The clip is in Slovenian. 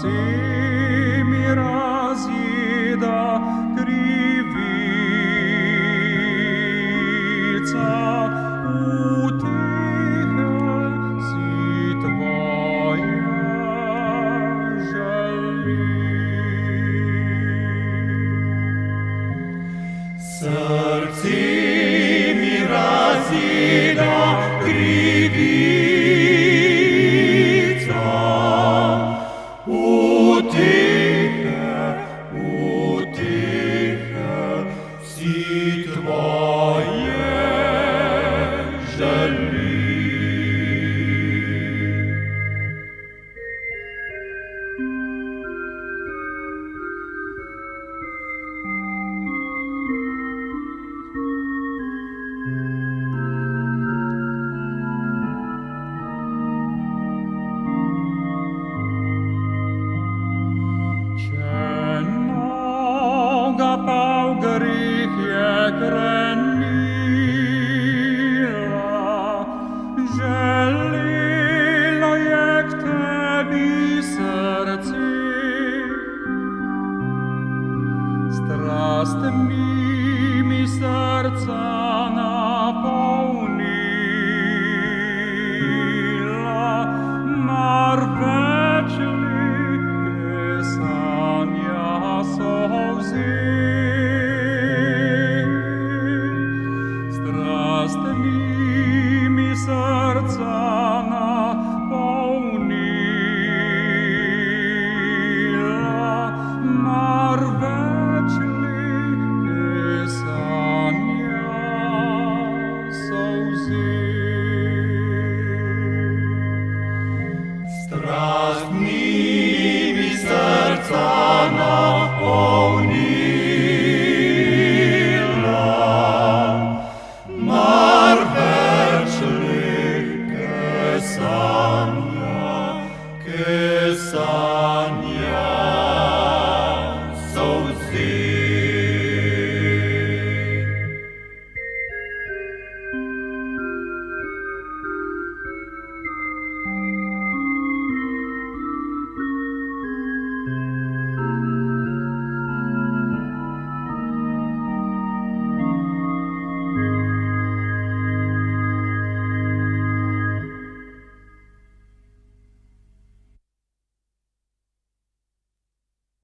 srce mi razjeda krivica, utehe si tvoje želim. Srce mi razjeda krivica, utehe si tvoje želim. Greh je krenila, želela je k tebi srce. Strastmi mi srca napolnila, mar več lepe sanja solze. Strastmi mi srca napolnila, mar več lepe sanja solze. Strastmi mi srca napolnila, mar več lepe sanja, ke sanja